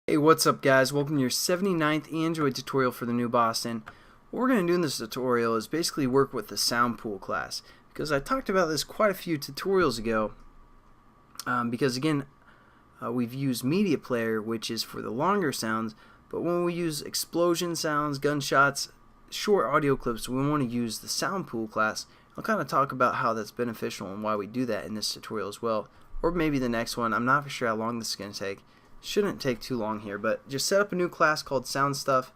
Hey, what's up guys? Welcome to your 79th Android tutorial for the new Boston. What we're going to do in this tutorial is basically work with the SoundPool class, because I talked about this quite a few tutorials ago, because again, we've used Media Player, which is for the longer sounds, but when we use explosion sounds, gunshots, short audio clips, we want to use the SoundPool class. I'll kind of talk about how that's beneficial and why we do that in this tutorial as well, or maybe the next one. I'm not for sure how long this is going to take. Shouldn't take too long here, but just set up a new class called Sound Stuff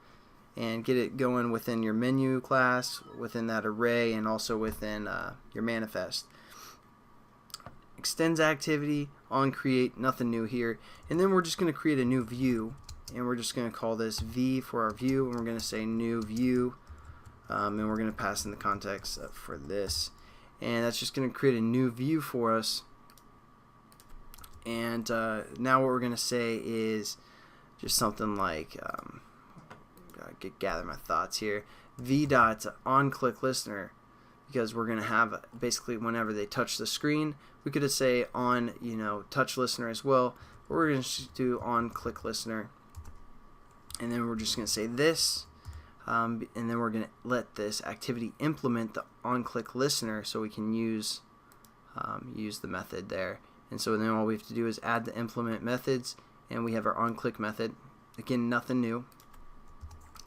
and get it going within your menu class, within that array, and also within your manifest. Extends activity on create, nothing new here, and then we're just going to create a new view, and we're just going to call this V for our view, and we're going to say new view, and we're going to pass in the context for this, and that's just going to create a new view for us. And now what we're going to say is just something like, gather my thoughts here, v.onClickListener, because we're going to have basically whenever they touch the screen, we could say on, touch listener as well, but we're going to do onClickListener, and then we're just going to say this, and then we're going to let this activity implement the onClickListener so we can use the method there. And so then all we have to do is add the implement methods, and we have our onClick method. Again, nothing new.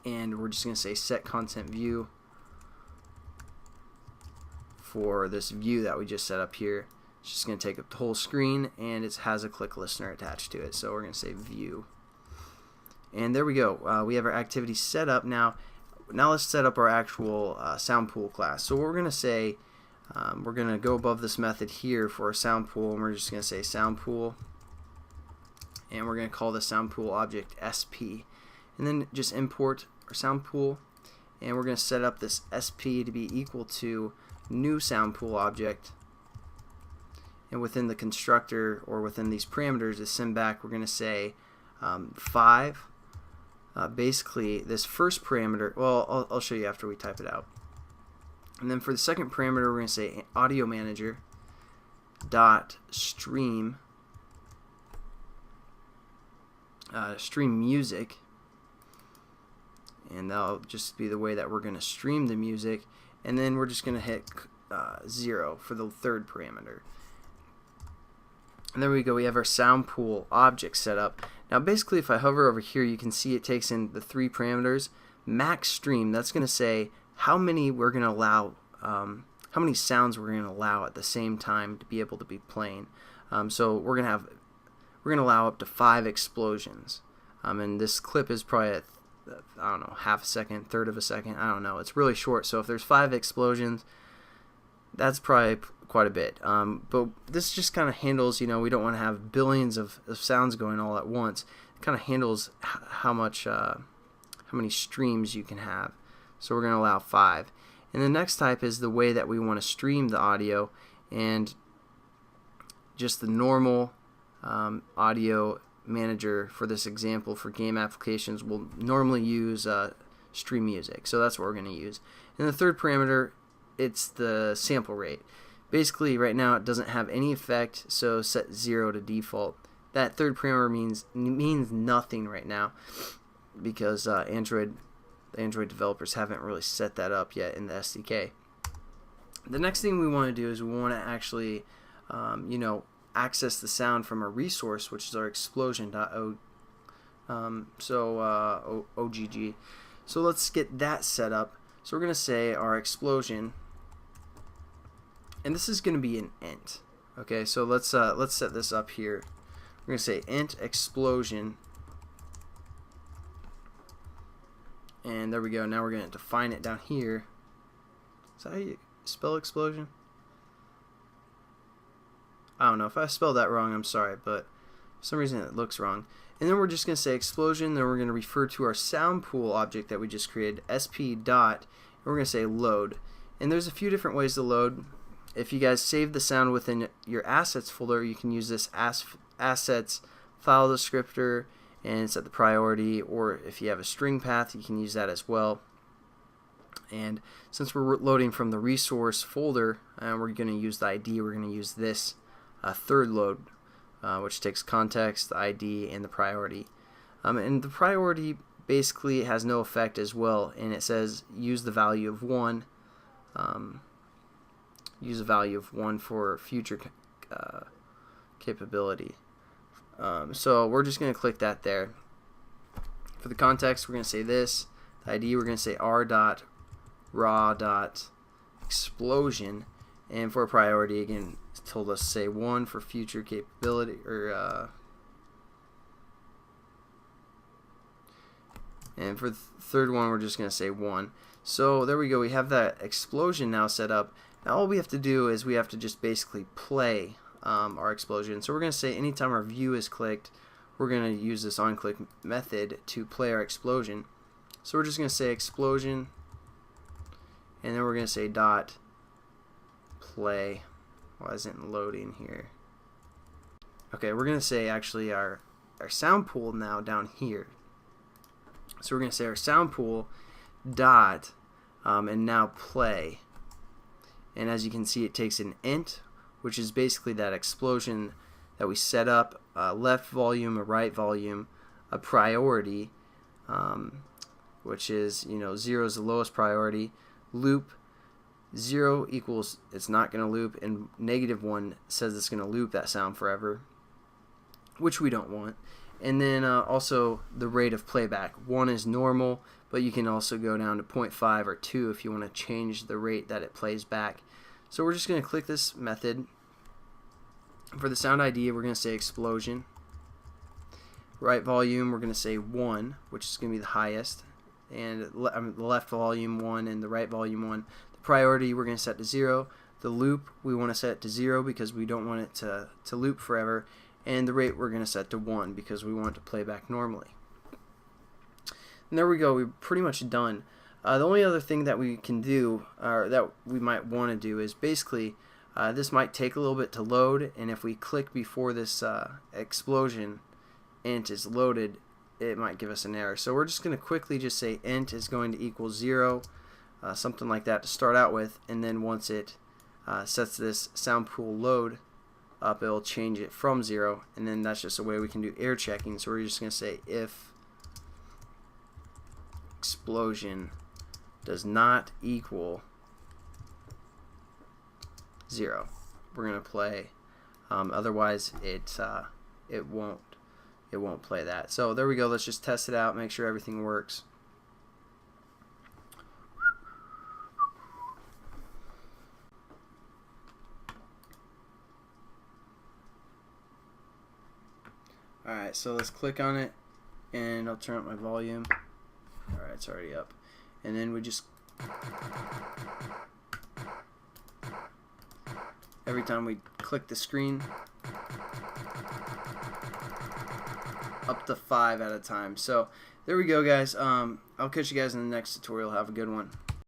And we're just going to say set content view for this view that we just set up here. It's just going to take up the whole screen, and it has a click listener attached to it. So we're going to say view. And there we go. We have our activity set up. Now let's set up our actual SoundPool class. So what we're going to say, we're going to go above this method here for our SoundPool, and we're just going to say SoundPool, and we're going to call the SoundPool object SP, and then just import our SoundPool, and we're going to set up this SP to be equal to new SoundPool object, and within the constructor or within these parameters to send back, we're going to say 5. Basically this first parameter, well, I'll show you after we type it out. And then for the second parameter, we're going to say audio manager dot stream music, and that'll just be the way that we're going to stream the music. And then we're just going to hit 0 for the third parameter. And there we go. We have our SoundPool object set up. Now basically, if I hover over here, you can see it takes in the 3 parameters. Max stream, that's going to say how many we're going to allow, how many sounds we're going to allow at the same time to be able to be playing. So we're going to allow up to 5 explosions. And this clip is probably at, I don't know, half a second, third of a second, I don't know. It's really short. So if there's 5 explosions, that's probably quite a bit. But this just kind of handles, we don't want to have billions of sounds going all at once. It kind of handles how many streams you can have. So we're going to allow 5. And the next type is the way that we want to stream the audio, and just the normal audio manager for this example for game applications will normally use stream music. So that's what we're going to use. And the third parameter, it's the sample rate. Basically right now it doesn't have any effect, so set 0 to default. That third parameter means nothing right now, because the Android developers haven't really set that up yet in the SDK. The next thing we want to do is we want to actually access the sound from a resource, which is our explosion.ogg. So let's get that set up. So we're going to say our explosion, and this is going to be an int. Okay, so let's set this up here. We're going to say int explosion, and there we go. Now we're going to define it down here. Is that how you spell explosion? I don't know. If I spelled that wrong, I'm sorry, but for some reason it looks wrong. And then we're just going to say explosion, then we're going to refer to our SoundPool object that we just created, sp dot, and we're going to say load. And there's a few different ways to load. If you guys save the sound within your assets folder, you can use this assets file descriptor and set the priority, or if you have a string path, you can use that as well. And since we're loading from the resource folder, and we're going to use the ID, we're going to use this third load, which takes context, the ID, and the priority. And the priority basically has no effect as well, and it says use the value of 1. Use a value of 1 for future capability. So we're just going to click that there. For the context, we're going to say this. The ID, we're going to say r.raw.explosion. And for priority, again, it's told us to say 1 for future capability, or and for the third one, we're just going to say 1. So there we go. We have that explosion now set up. Now all we have to do is we have to just basically play our explosion. So we're going to say anytime our view is clicked, we're going to use this onClick method to play our explosion. So we're just going to say explosion, and then we're going to say dot play. Why isn't it loading here? Okay, we're going to say actually our SoundPool now down here. So we're going to say our SoundPool dot and now play. And as you can see, it takes an int, which is basically that explosion that we set up, a left volume, a right volume, a priority, which is, 0 is the lowest priority, loop, 0 equals it's not going to loop, and -1 says it's going to loop that sound forever, which we don't want. And then also the rate of playback. 1 is normal, but you can also go down to 0.5 or 2 if you want to change the rate that it plays back. So we're just going to click this method. For the sound ID, we're going to say explosion. Right volume, we're going to say 1, which is going to be the highest. And the left volume 1 and the right volume 1. The priority, we're going to set to 0. The loop, we want to set to 0 because we don't want it to loop forever. And the rate we're going to set to 1 because we want it to play back normally. And there we go, we're pretty much done. The only other thing that we can do, or that we might want to do, is basically this might take a little bit to load, and if we click before this explosion int is loaded, it might give us an error. So we're just going to quickly just say int is going to equal 0, something like that to start out with, and then once it sets this SoundPool load up, it'll change it from 0, and then that's just a way we can do error checking. So we're just going to say if explosion does not equal 0, we're going to play. Otherwise, it won't play that. So there we go. Let's just test it out, make sure everything works. Alright, so let's click on it, and I'll turn up my volume. Alright, it's already up. And then we just, every time we click the screen, up to 5 at a time. So there we go, guys. I'll catch you guys in the next tutorial. Have a good one.